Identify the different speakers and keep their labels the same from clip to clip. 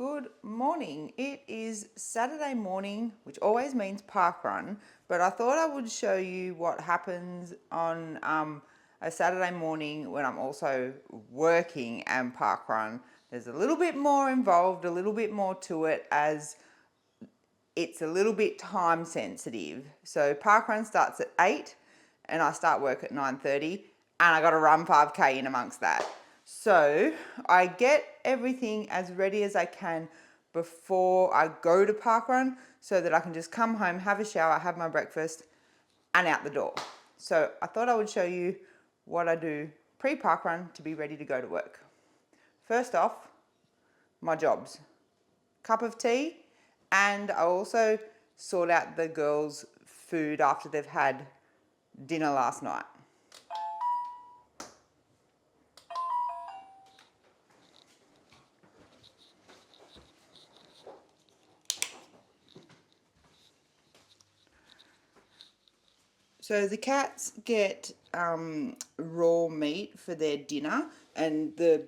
Speaker 1: Good morning. It is Saturday morning, which always means parkrun, but I thought I would show you what happens on a Saturday morning when I'm also working and parkrun. There's a little bit more involved, a little bit more to it, as it's a little bit time sensitive. So parkrun starts at 8 and I start work at 9:30 and I got to run 5K in amongst that. So I get everything as ready as I can before I go to parkrun so that I can just come home, have a shower, have my breakfast and out the door. So I thought I would show you what I do pre-parkrun to be ready to go to work. First off, my jobs. Cup of tea, and I also sort out the girls' food after they've had dinner last night. So the cats get raw meat for their dinner, and they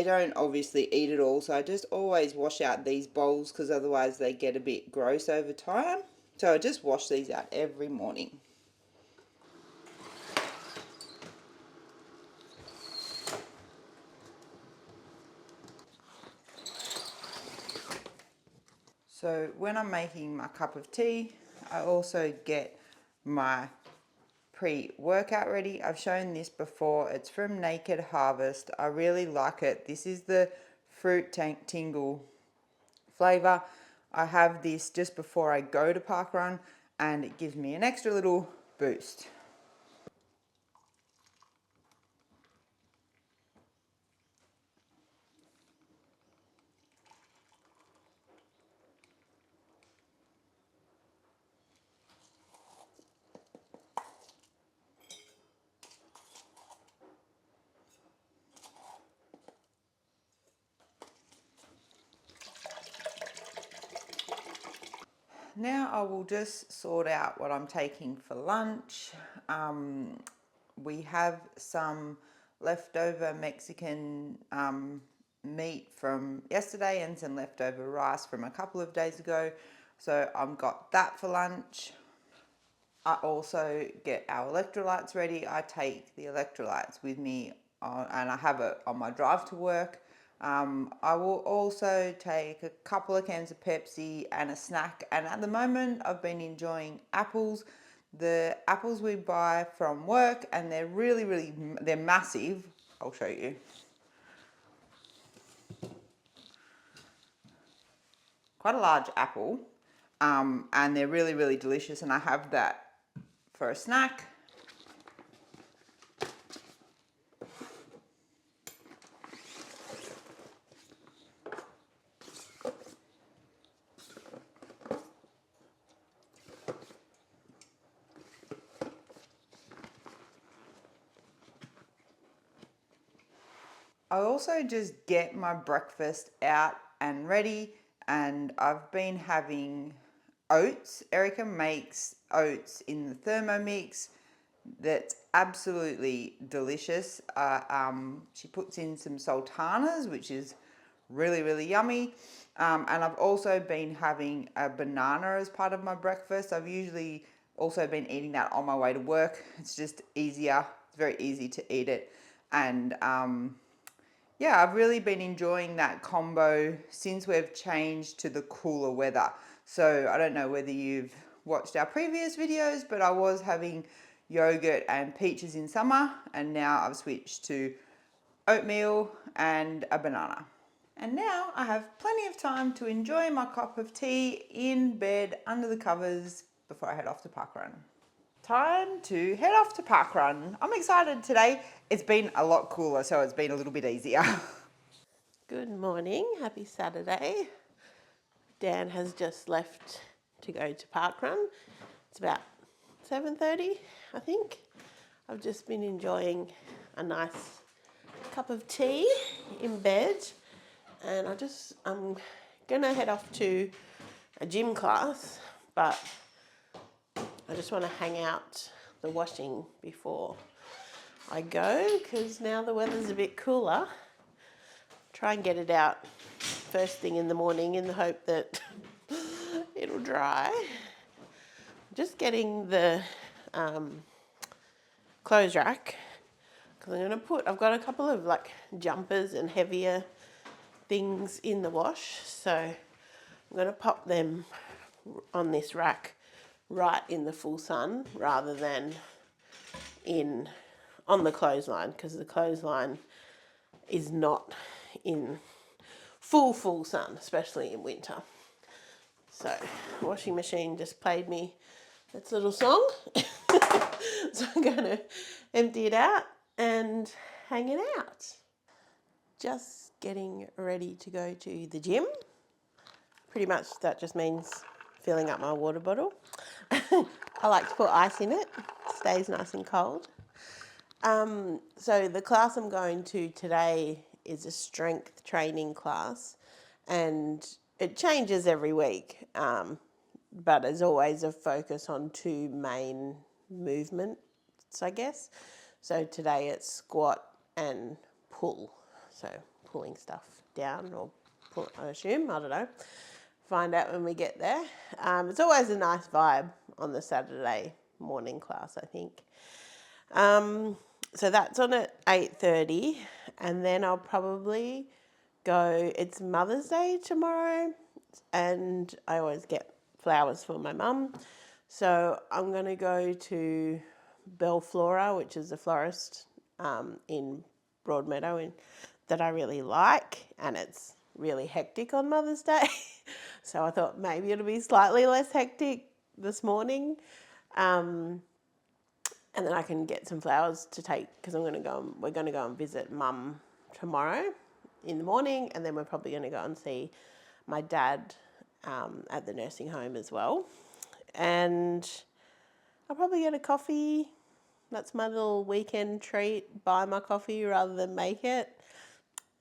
Speaker 1: don't obviously eat it all, so I just always wash out these bowls because otherwise they get a bit gross over time. So I just wash these out every morning. So when I'm making my cup of tea, I also get my pre-workout ready. I've shown this before. It's from Naked Harvest. I really like it. This is the fruit tingle flavor. I have this just before I go to parkrun and it gives me an extra little boost. Now I will just sort out what I'm taking for lunch. We have some leftover Mexican meat from yesterday and some leftover rice from a couple of days ago. So I've got that for lunch. I also get our electrolytes ready. I take the electrolytes with me and I have it on my drive to work. I will also take a couple of cans of Pepsi and a snack. And at the moment, I've been enjoying apples. The apples we buy from work, and they're they're massive. I'll show you. Quite a large apple. And they're really delicious. And I have that for a snack. I also just get my breakfast out and ready, and I've been having oats. Erica makes oats in the Thermomix that's absolutely delicious. She puts in some sultanas, which is really yummy. And I've also been having a banana as part of my breakfast. I've usually also been eating that on my way to work. It's just easier. It's very easy to eat it. And yeah, I've really been enjoying that combo since we've changed to the cooler weather. So I don't know whether you've watched our previous videos, but I was having yogurt and peaches in summer, and now I've switched to oatmeal and a banana. And now I have plenty of time to enjoy my cup of tea in bed under the covers before I head off to parkrun. Time to head off to parkrun. I'm excited today. It's been a lot cooler, so it's been a little bit easier.
Speaker 2: Good morning, happy Saturday. Dan has just left to go to parkrun. It's about 7:30, I think. I've just been enjoying a nice cup of tea in bed, and I'm gonna head off to a gym class, but I just want to hang out the washing before I go because now the weather's a bit cooler. try and get it out first thing in the morning in the hope that it'll dry. Just getting the clothes rack because I've got a couple of like jumpers and heavier things in the wash, so I'm going to pop them on this rack right in the full sun rather than on the clothesline, because the clothesline is not in full sun, especially in winter. So washing machine just played me its little song. So I'm going to empty it out and hang it out. Just getting ready to go to the gym. Pretty much that just means filling up my water bottle. I like to put ice in it. Stays nice and cold. So the class I'm going to today is a strength training class, and it changes every week, but there's always a focus on two main movements, I guess. So today it's squat and pull, so pulling stuff down or pull, I assume, I don't know. Find out when we get there. It's always a nice vibe on the Saturday morning class, I think. So that's on at 8:30, and then I'll probably go. It's Mother's Day tomorrow, and I always get flowers for my mum. So I'm going to go to Bellflora, which is a florist in Broadmeadow that I really like, and it's really hectic on Mother's Day. So I thought maybe it'll be slightly less hectic this morning. And then I can get some flowers to take, because we're going to go and visit Mum tomorrow in the morning, and then we're probably going to go and see my dad at the nursing home as well. And I'll probably get a coffee. That's my little weekend treat. Buy my coffee rather than make it.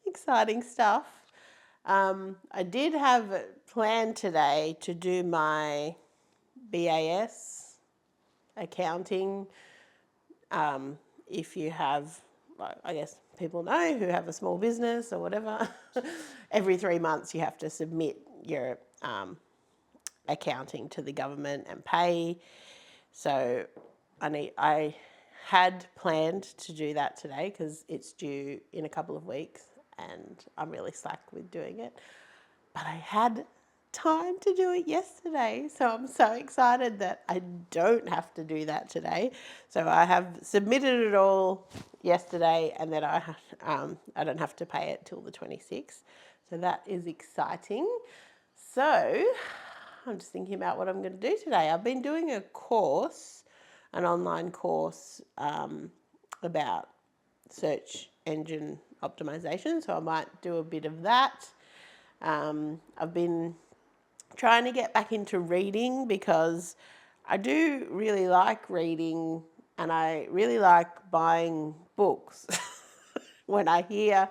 Speaker 2: Exciting stuff. I did have planned today to do my BAS accounting. If you have, I guess people know who have a small business or whatever, every 3 months you have to submit your accounting to the government and pay. So I had planned to do that today because it's due in a couple of weeks and I'm really slack with doing it. But I had time to do it yesterday, so I'm so excited that I don't have to do that today. So I have submitted it all yesterday, and then I don't have to pay it till the 26th. So that is exciting. So I'm just thinking about what I'm going to do today. I've been doing a course, an online course about search engine optimization, so I might do a bit of that. I've been trying to get back into reading because I do really like reading, and I really like buying books. When I hear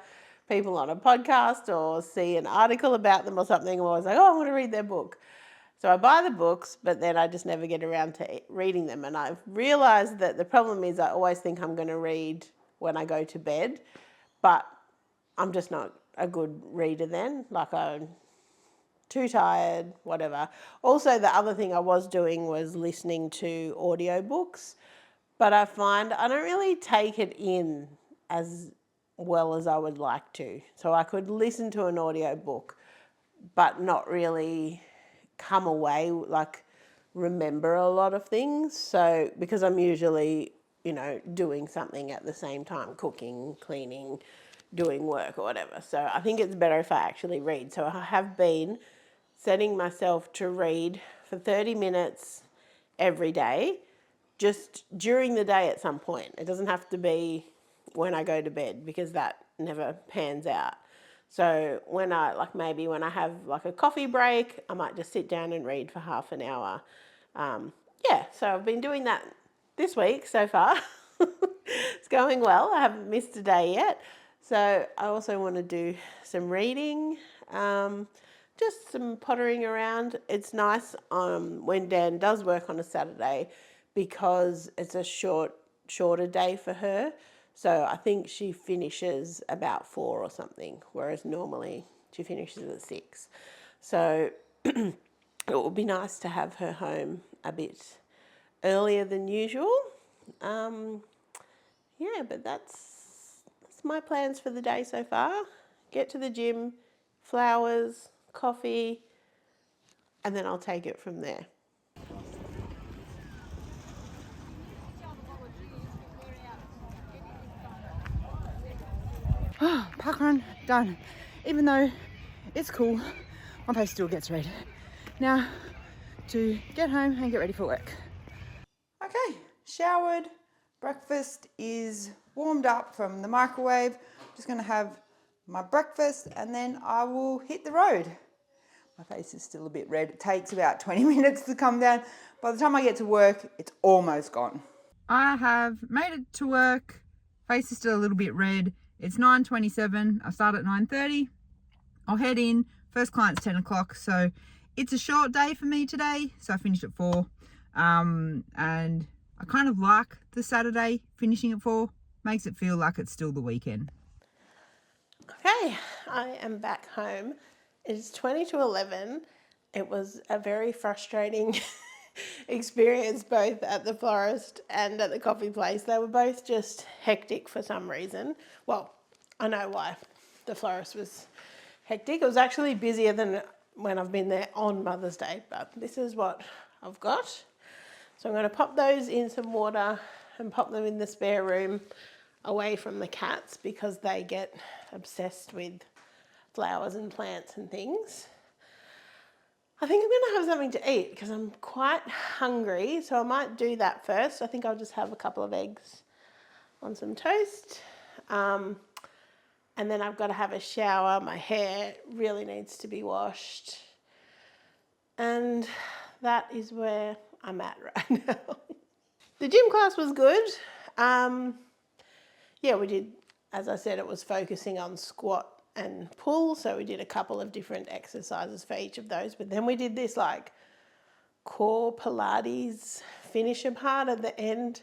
Speaker 2: people on a podcast or see an article about them or something, I'm always like, oh, I want to read their book. So I buy the books, but then I just never get around to reading them. And I've realised that the problem is I always think I'm going to read when I go to bed, but I'm just not a good reader then. Like, I'm too tired, whatever. Also, the other thing I was doing was listening to audiobooks, but I find I don't really take it in as well as I would like to. So I could listen to an audiobook, but not really come away, like, remember a lot of things. So, because I'm usually, doing something at the same time, cooking, cleaning, doing work or whatever. So I think it's better if I actually read. So I have been setting myself to read for 30 minutes every day, just during the day at some point. It doesn't have to be when I go to bed, because that never pans out. So when maybe when I have like a coffee break, I might just sit down and read for half an hour. So I've been doing that this week so far. It's going well. I haven't missed a day yet. So I also want to do some reading, just some pottering around. It's nice when Dan does work on a Saturday, because it's a shorter day for her. So I think she finishes about 4 or something, whereas normally she finishes at 6. So it would be nice to have her home a bit earlier than usual. Yeah, but that's my plans for the day so far. Get to the gym, flowers, coffee, and then I'll take it from there.
Speaker 1: Parkrun done. Even though it's cool, my face still gets red. Now to get home and get ready for work. Okay, showered, breakfast is warmed up from the microwave. Just gonna have my breakfast and then I will hit the road. My face is still a bit red. It takes about 20 minutes to come down. By the time I get to work, it's almost gone. I have made it to work. Face is still a little bit red. It's 9:27. I start at 9:30. I'll head in. First client's 10 o'clock. So it's a short day for me today. So I finished at 4. And I kind of like the Saturday finishing at 4. Makes it feel like it's still the weekend.
Speaker 2: Okay, I am back home. It's 20 to 11. It was a very frustrating experience both at the florist and at the coffee place. They were both just hectic for some reason. Well, I know why. The florist was hectic. It was actually busier than when I've been there on Mother's Day, but this is what I've got. So I'm going to pop those in some water and pop them in the spare room away from the cats because they get obsessed with flowers and plants and things. I think I'm going to have something to eat because I'm quite hungry, so I might do that first. I think I'll just have a couple of eggs on some toast. And then I've got to have a shower. My hair really needs to be washed. And that is where I'm at right now. The gym class was good. Yeah, we did, as I said, it was focusing on squat and pull. So we did a couple of different exercises for each of those. But then we did this like core Pilates finisher part at the end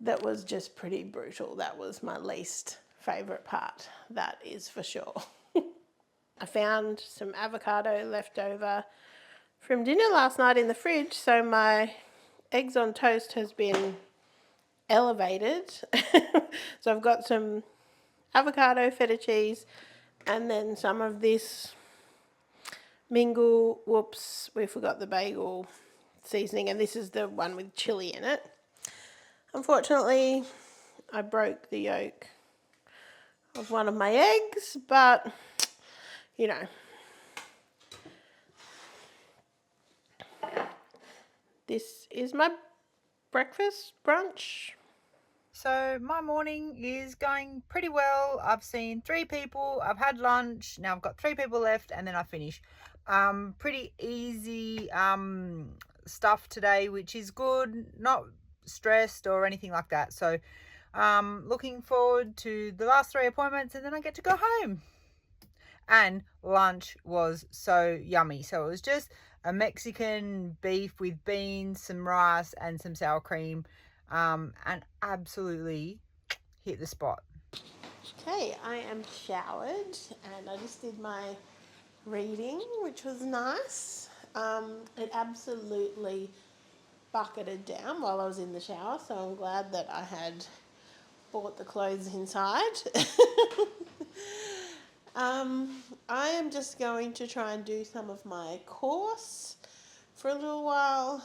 Speaker 2: that was just pretty brutal. That was my least favourite part, that is for sure. I found some avocado left over from dinner last night in the fridge, so my eggs on toast has been elevated. So I've got some avocado, feta cheese, and then some of this mingle, whoops, we forgot the bagel seasoning, and this is the one with chili in it. Unfortunately, I broke the yolk of one of my eggs, but you know, this is my breakfast brunch. So my morning is going pretty well. I've seen 3 people, I've had lunch, now I've got 3 people left and then I finish. Pretty easy stuff today, which is good, not stressed or anything like that. So looking forward to the last 3 appointments and then I get to go home. And lunch was so yummy. So it was just a Mexican beef with beans, some rice and some sour cream, and absolutely hit the spot. Okay, I am showered and I just did my reading, which was nice. It absolutely bucketed down while I was in the shower, so I'm glad that I had bought the clothes inside. I am just going to try and do some of my course for a little while.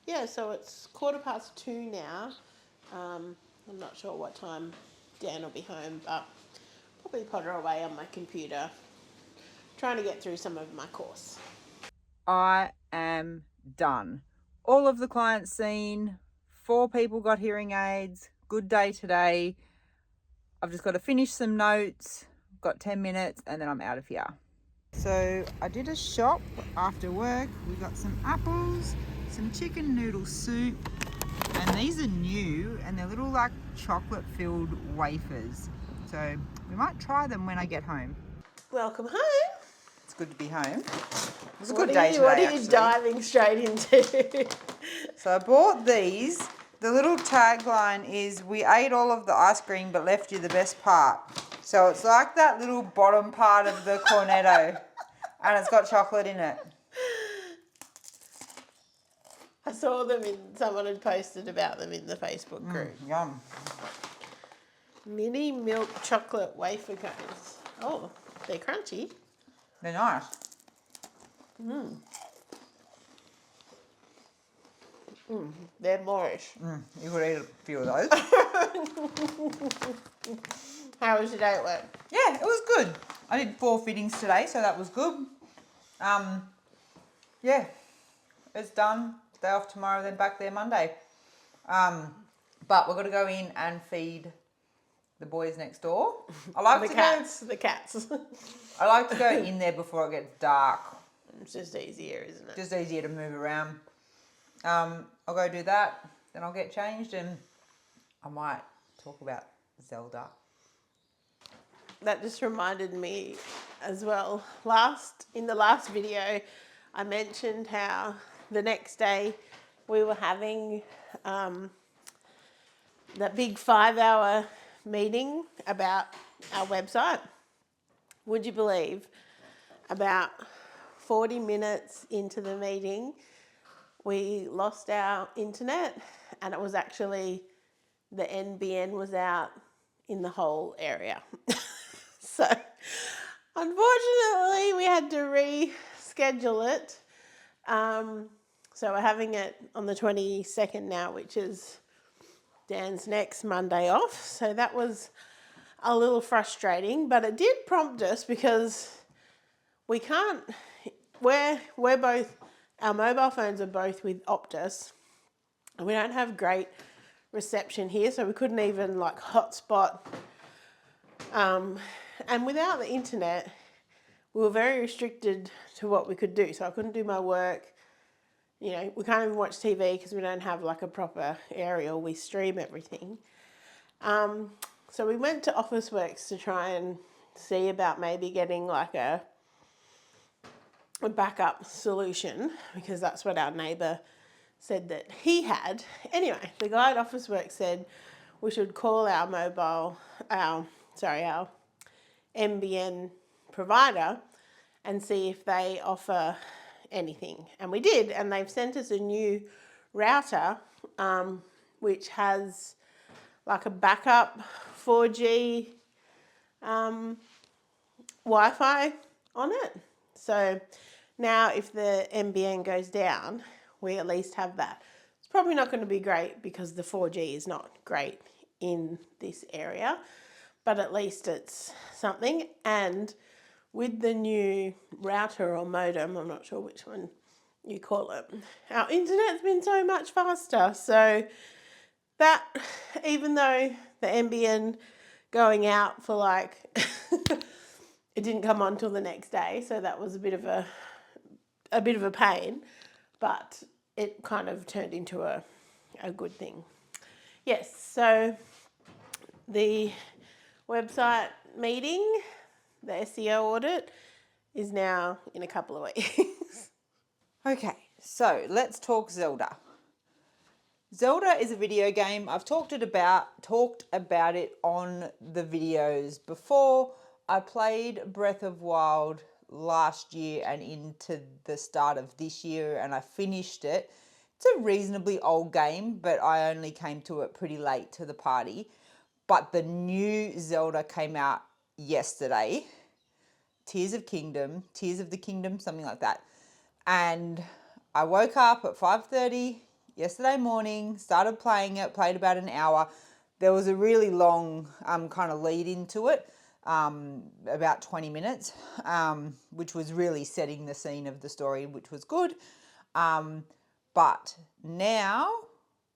Speaker 2: Yeah, so it's 2:15 now. I'm not sure what time Dan will be home, but probably potter away on my computer, trying to get through some of my course. I am done. All of the clients seen, 4 people got hearing aids, good day today. I've just got to finish some notes, I've got 10 minutes and then I'm out of here. So I did a shop after work. We got some apples, some chicken noodle soup, and these are new and they're little like chocolate filled wafers. So we might try them when I get home. Welcome home. It's good to be home. It was a good day today. What are you diving straight into? So I bought these.
Speaker 1: The little tagline is, "We ate all of the ice cream but left you the best part." So it's like that little bottom part of the cornetto, and it's got chocolate in it.
Speaker 2: I saw them someone had posted about them in the Facebook group.
Speaker 1: Yum.
Speaker 2: Mini milk chocolate wafer cones. Oh, they're crunchy.
Speaker 1: They're nice.
Speaker 2: They're moreish.
Speaker 1: You could eat a few of those.
Speaker 2: How was your day at work?
Speaker 1: Yeah, it was good. I did 4 fittings today, so that was good. Yeah, it's done. Day off tomorrow, then back there Monday. But we're going to go in and feed the boys next door. I like
Speaker 2: The
Speaker 1: to
Speaker 2: cats.
Speaker 1: I like to go in there before it gets dark.
Speaker 2: It's just easier, isn't it?
Speaker 1: Just easier to move around. I'll go do that. Then I'll get changed and I might talk about Zelda.
Speaker 2: That just reminded me as well. In the last video, I mentioned how the next day we were having that big 5-hour meeting about our website. Would you believe about 40 minutes into the meeting, we lost our internet, and it was actually the NBN was out in the whole area. So unfortunately we had to reschedule it. So we're having it on the 22nd now, which is Dan's next Monday off. So that was a little frustrating, but it did prompt us because we can't, we're both, our mobile phones are both with Optus, and we don't have great reception here, so we couldn't even like hotspot. And without the internet, we were very restricted to what we could do. So I couldn't do my work. You know, we can't even watch TV because we don't have like a proper aerial. We stream everything. So we went to Officeworks to try and see about maybe getting like a backup solution, because that's what our neighbour said that he had. Anyway, the guy at Officeworks said we should call our our NBN provider and see if they offer anything. And we did, and they've sent us a new router which has like a backup 4G Wi-Fi on it. So now if the NBN goes down, we at least have that. It's probably not going to be great because the 4G is not great in this area, but at least it's something. And with the new router or modem, I'm not sure which one you call it, our internet's been so much faster. So that, even though the NBN going out for like, it didn't come on till the next day, so that was a bit of a pain, but it kind of turned into a good thing. Yes, so the website meeting, the SEO audit, is now in a couple of weeks.
Speaker 1: Okay, so let's talk Zelda. Zelda is a video game. I've talked about it on the videos before. I played Breath of Wild last year and into the start of this year, and I finished it. It's a reasonably old game, but I only came to it pretty late to the party. But the new Zelda came out yesterday. Tears of the Kingdom, something like that. And I woke up at 5:30 yesterday morning, started playing it, played about an hour. There was a really long kind of lead into it, about 20 minutes, which was really setting the scene of the story, which was good. But now,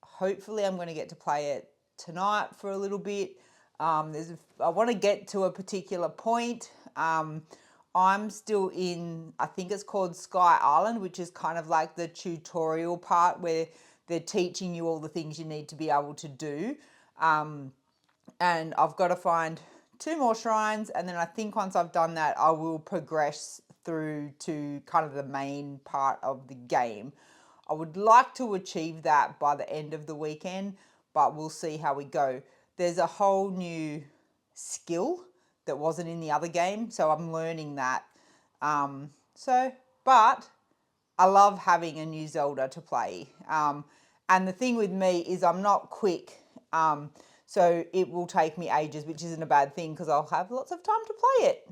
Speaker 1: hopefully I'm going to get to play it tonight for a little bit. I want to get to a particular point. I'm still in, I think it's called Sky Island, which is kind of like the tutorial part where they're teaching you all the things you need to be able to do. And I've got to find 2 more shrines, and then I think once I've done that, I will progress through to kind of the main part of the game. I would like to achieve that by the end of the weekend, but we'll see how we go. There's a whole new skill that wasn't in the other game, so I'm learning that. But I love having a new Zelda to play. And the thing with me is I'm not quick. So it will take me ages, which isn't a bad thing because I'll have lots of time to play it.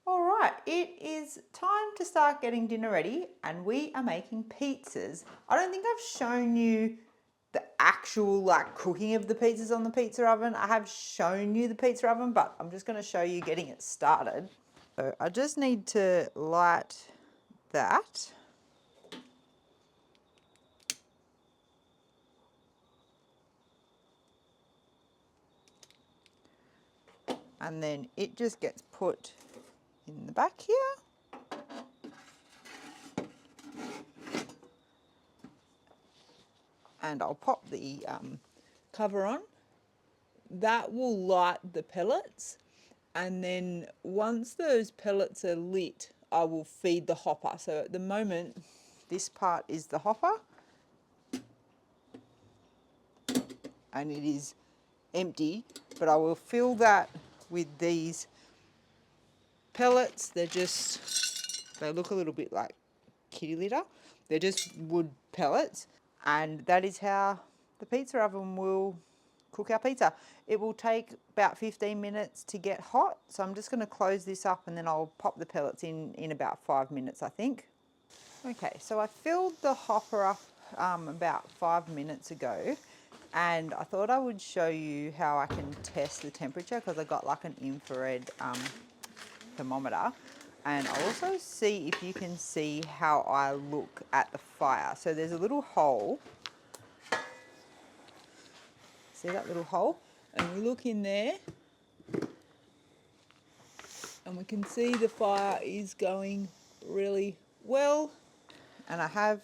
Speaker 1: All right, it is time to start getting dinner ready and we are making pizzas. I don't think I've shown you the actual cooking of the pizzas on the pizza oven. I have shown you the pizza oven, but I'm just going to show you getting it started. So I just need to light that. And then it just gets put in the back here. And I'll pop the cover on. That will light the pellets, and then once those pellets are lit, I will feed the hopper. So at the moment, this part is the hopper, and it is empty, but I will fill that with these pellets. They look a little bit like kitty litter. They're just wood pellets, and that is how the pizza oven will cook our pizza. It will take about 15 minutes to get hot, so I'm just going to close this up and then I'll pop the pellets in about 5 minutes, I think. Okay, so I filled the hopper up about 5 minutes ago, and I thought I would show you how I can test the temperature because I got like an infrared thermometer, and I'll also see if you can see how I look at the fire. So there's a little hole. See that little hole? And we look in there and we can see the fire is going really well. And I have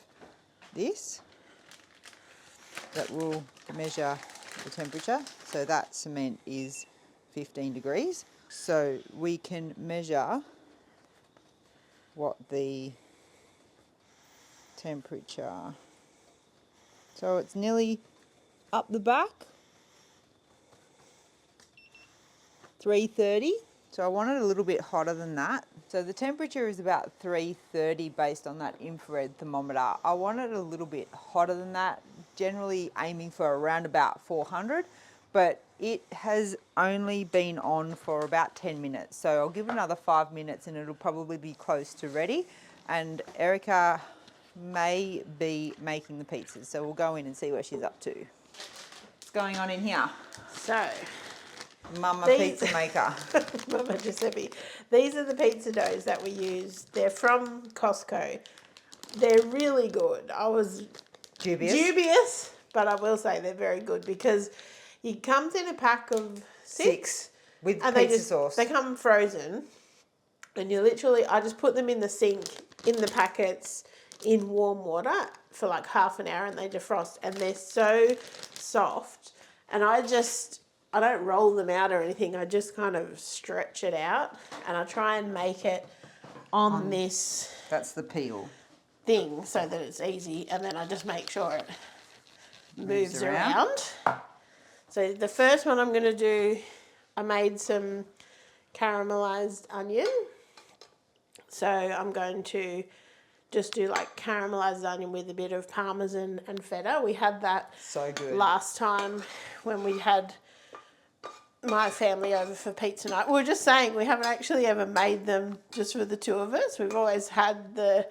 Speaker 1: this that will measure the temperature. So that cement is 15 degrees. So we can measure what the temperature. So it's nearly up the back. 330. So I want it a little bit hotter than that. So the temperature is about 330 based on that infrared thermometer. I want it a little bit hotter than that, generally aiming for around about 400, but it has only been on for about 10 minutes. So I'll give it another 5 minutes and it'll probably be close to ready. And Erica may be making the pizzas. So we'll go in and see what she's up to. What's going on in here?
Speaker 2: So,
Speaker 1: Mama Pizza Maker.
Speaker 2: Mama Giuseppe. These are the pizza doughs that we use. They're from Costco. They're really good. I was dubious, but I will say they're very good because it comes in a pack of six
Speaker 1: with
Speaker 2: and
Speaker 1: pizza sauce.
Speaker 2: They come frozen, and I just put them in the sink in the packets in warm water for like half an hour, and they defrost, and they're so soft. And I don't roll them out or anything. I just kind of stretch it out, and I try and make it on this.
Speaker 1: That's the peel
Speaker 2: thing so that it's easy, and then I just make sure it moves around. So the first one I'm going to do, I made some caramelized onion. So I'm going to just do like caramelized onion with a bit of parmesan and feta. We had that
Speaker 1: so good
Speaker 2: last time when we had my family over for pizza night. We were just saying we haven't actually ever made them just for the two of us. We've always had the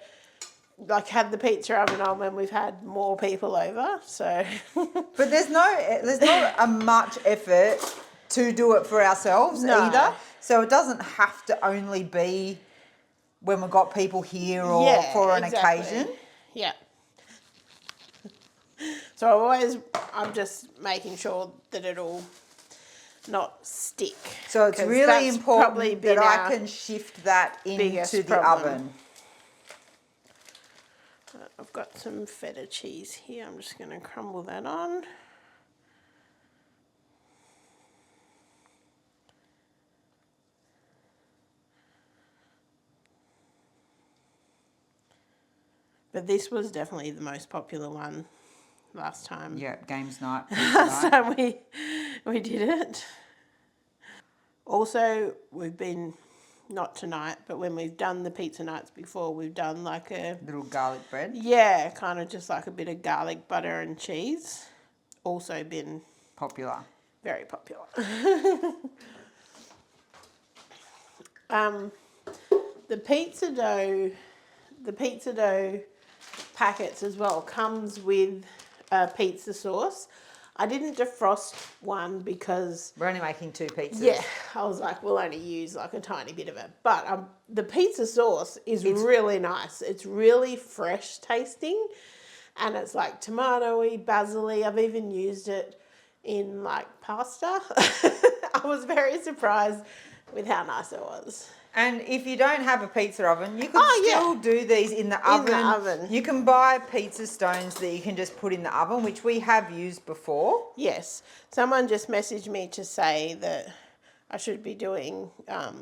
Speaker 2: pizza oven on when we've had more people over. So,
Speaker 1: but there's not a much effort to do it for ourselves either. So it doesn't have to only be when we've got people here or for an occasion.
Speaker 2: Yeah. So I'm just making sure that it'll not stick.
Speaker 1: So it's really important that I can shift that into the oven.
Speaker 2: I've got some feta cheese here. I'm just going to crumble that on. But this was definitely the most popular one last time.
Speaker 1: Yeah, games night.
Speaker 2: Last
Speaker 1: Night.
Speaker 2: time we did it. Also, we've been, not tonight, but when we've done the pizza nights before, we've done like a,
Speaker 1: Little garlic bread.
Speaker 2: yeah, kind of just like a bit of garlic butter and cheese. Also been
Speaker 1: Popular.
Speaker 2: very popular. The pizza dough packets as well comes with pizza sauce. I didn't defrost one because
Speaker 1: We're only making 2 pizzas.
Speaker 2: yeah, I was like, we'll only use like a tiny bit of it. But the pizza sauce is really nice. It's really fresh tasting, and it's like tomatoey, basil-y. I've even used it in like pasta. I was very surprised with how nice it was.
Speaker 1: And if you don't have a pizza oven, you could
Speaker 2: yeah.
Speaker 1: still do these in the oven.
Speaker 2: In the oven.
Speaker 1: You can buy pizza stones that you can just put in the oven, which we have used before.
Speaker 2: Yes. Someone just messaged me to say that I should be doing, I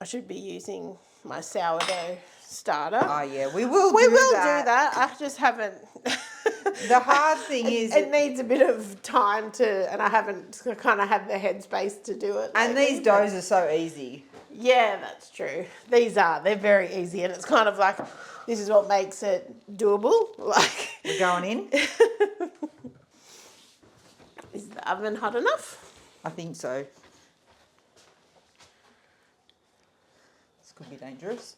Speaker 2: should be using my sourdough starter.
Speaker 1: Oh yeah, we will
Speaker 2: We
Speaker 1: do
Speaker 2: will
Speaker 1: that.
Speaker 2: do that. I just haven't.
Speaker 1: The hard thing is...
Speaker 2: It needs a bit of time to, and I haven't kind of had the headspace to do it.
Speaker 1: And
Speaker 2: lately,
Speaker 1: these doughs are so easy.
Speaker 2: Yeah, that's true. They're very easy, and it's kind of like, this is what makes it doable. Like,
Speaker 1: We're going in.
Speaker 2: is the oven hot enough?
Speaker 1: I think so. This could be dangerous.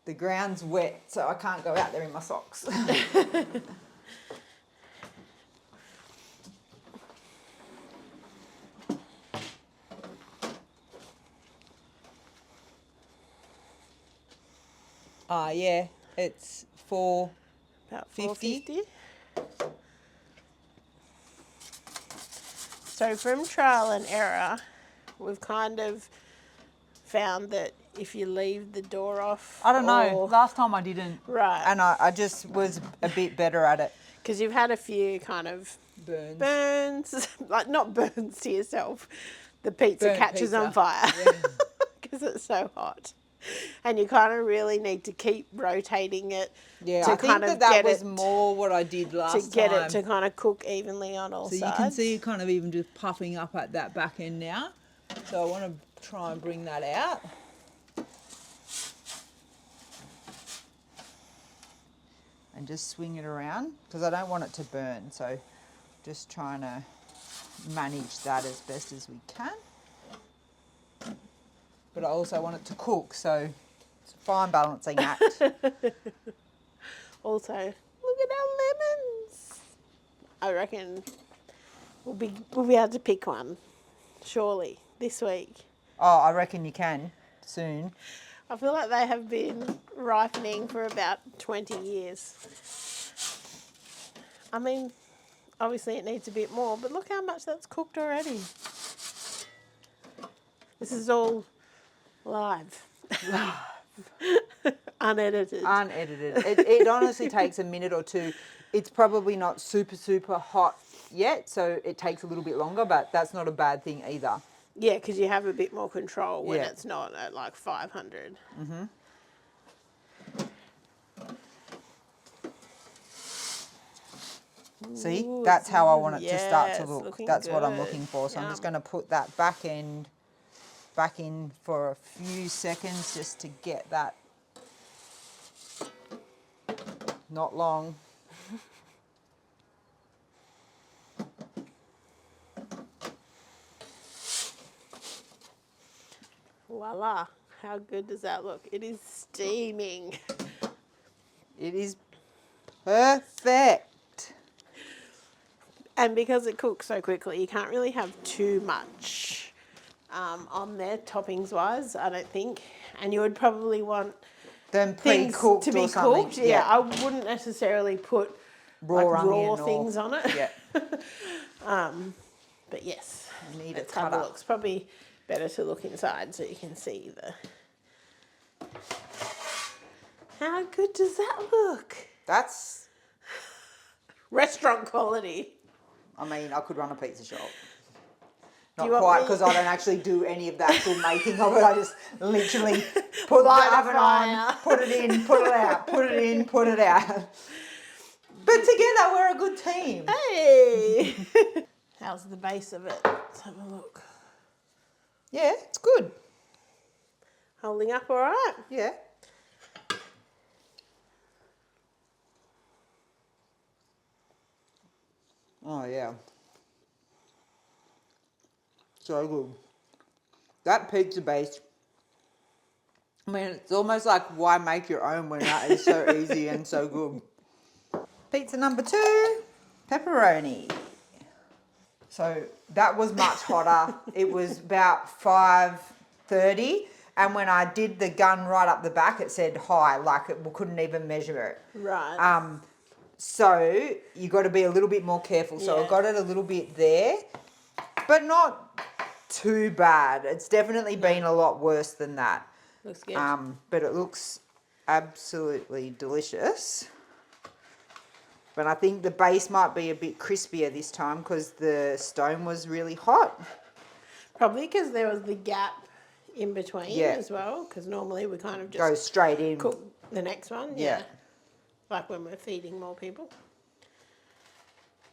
Speaker 1: The ground's wet, so I can't go out there in my socks. Yeah, it's
Speaker 2: About
Speaker 1: 450.
Speaker 2: 450. So from trial and error, we've kind of found that if you leave the door off,
Speaker 1: I don't know. Last time I didn't.
Speaker 2: Right.
Speaker 1: And I just was a bit better at it.
Speaker 2: Because you've had a few kind of burns, like not burns to yourself. The pizza
Speaker 1: Burnt
Speaker 2: catches
Speaker 1: pizza.
Speaker 2: on fire because it's so hot. And you kind of really need to keep rotating it
Speaker 1: Yeah,
Speaker 2: to
Speaker 1: I
Speaker 2: kind
Speaker 1: think
Speaker 2: of
Speaker 1: that
Speaker 2: get
Speaker 1: was
Speaker 2: it
Speaker 1: more what I did last
Speaker 2: to get
Speaker 1: time.
Speaker 2: it to kind of cook evenly on all
Speaker 3: So
Speaker 2: sides.
Speaker 3: you can see it kind of even just puffing up at that back end now. So I want to try and bring that out.
Speaker 1: And just swing it around because I don't want it to burn. So just trying to manage that as best as we can. But I also want it to cook, so it's a fine balancing act.
Speaker 2: Also, look at our lemons. I reckon we'll be able to pick one, surely, this week.
Speaker 1: Oh, I reckon you can soon.
Speaker 2: I feel like they have been ripening for about 20 years. I mean, obviously it needs a bit more, but look how much that's cooked already. This is all live. Unedited.
Speaker 1: Unedited. It honestly takes a minute or two. It's probably not super, super hot yet, so it takes a little bit longer, but that's not a bad thing either.
Speaker 2: Yeah, because you have a bit more control when
Speaker 1: Yeah.
Speaker 2: it's not at like 500.
Speaker 1: See,
Speaker 2: Ooh,
Speaker 1: that's how I want it to start
Speaker 2: yeah,
Speaker 1: to
Speaker 2: it's
Speaker 1: look.
Speaker 2: looking
Speaker 1: That's what I'm
Speaker 2: good.
Speaker 1: looking for. So I'm just
Speaker 2: Yum.
Speaker 1: going to put that back end back in for a few seconds just to get that. Not long.
Speaker 2: Voila. How good does that look? It is steaming.
Speaker 1: It is perfect.
Speaker 2: And because it cooks so quickly, you can't really have too much on there, toppings wise, I don't think. And you would probably want
Speaker 1: Them
Speaker 2: things
Speaker 1: pre-cooked
Speaker 2: to be
Speaker 1: or something.
Speaker 2: cooked. Yeah, I wouldn't necessarily put
Speaker 1: Raw
Speaker 2: like raw
Speaker 1: onion or-
Speaker 2: things on it.
Speaker 1: Yeah.
Speaker 2: But yes,
Speaker 1: You need
Speaker 2: let's
Speaker 1: it
Speaker 2: have
Speaker 1: cut
Speaker 2: a
Speaker 1: up.
Speaker 2: look. It's probably better to look inside so you can see the. How good does that look?
Speaker 1: That's,
Speaker 2: Restaurant quality.
Speaker 1: I mean, I could run a pizza shop. Not
Speaker 2: you want
Speaker 1: quite,
Speaker 2: me-
Speaker 1: because I don't actually do any of the actual making of it. I just literally put
Speaker 2: Light
Speaker 1: the
Speaker 2: a
Speaker 1: oven on,
Speaker 2: fire.
Speaker 1: put it in, put it out, put it in, put it out. But together we're a good team.
Speaker 2: Hey! How's the base of it? Let's have a look.
Speaker 1: Yeah, it's good.
Speaker 2: Holding up all right?
Speaker 1: Yeah. Oh yeah. So good. That pizza base. I mean, it's almost like why make your own when that is so easy and so good. Pizza number 2, pepperoni. So that was much hotter. It was about 5:30, and when I did the gun right up the back, it said high, like we couldn't even measure it.
Speaker 2: Right.
Speaker 1: So you got to be a little bit more careful. So I
Speaker 2: Yeah.
Speaker 1: got it a little bit there, but not too bad. It's definitely been a lot worse than that.
Speaker 2: Looks good.
Speaker 1: But it looks absolutely delicious. But I think the base might be a bit crispier this time because the stone was really hot.
Speaker 2: Probably because there was the gap in between
Speaker 1: Yeah.
Speaker 2: as well, because normally we kind of just
Speaker 1: Goes straight in.
Speaker 2: cook the next one.
Speaker 1: Yeah.
Speaker 2: Like when we're feeding more people.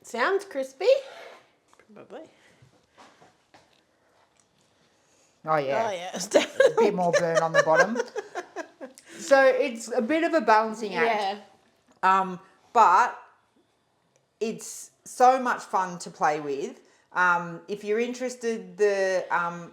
Speaker 2: Sounds crispy. Probably.
Speaker 1: Oh yeah.
Speaker 2: Oh, yeah. It's
Speaker 1: A
Speaker 2: definitely.
Speaker 1: bit more burn on the bottom. So it's a bit of a balancing act.
Speaker 2: Yeah.
Speaker 1: But it's so much fun to play with. If you're interested, the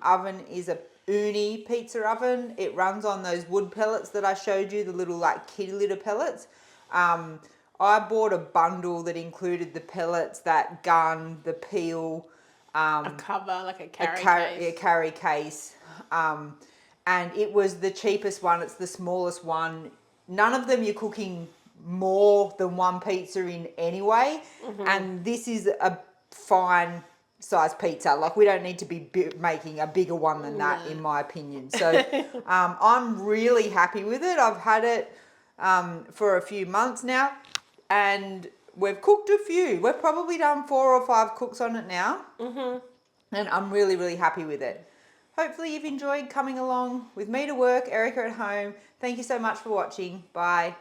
Speaker 1: oven is a Uni pizza oven. It runs on those wood pellets that I showed you, the little like kitty litter pellets. I bought a bundle that included the pellets, that gun, the peel,
Speaker 2: A cover, like a carry
Speaker 1: a
Speaker 2: case.
Speaker 1: carry case. And it was the cheapest one. It's the smallest one. None of them you're cooking more than one pizza in anyway. And this is a fine size pizza. Like we don't need to be making a bigger one than that, in my opinion. So I'm really happy with it. I've had it for a few months now, and we've cooked a few. We've probably done 4 or 5 cooks on it now. And I'm really, really happy with it. Hopefully you've enjoyed coming along with me to work, Erica at home. Thank you so much for watching. Bye.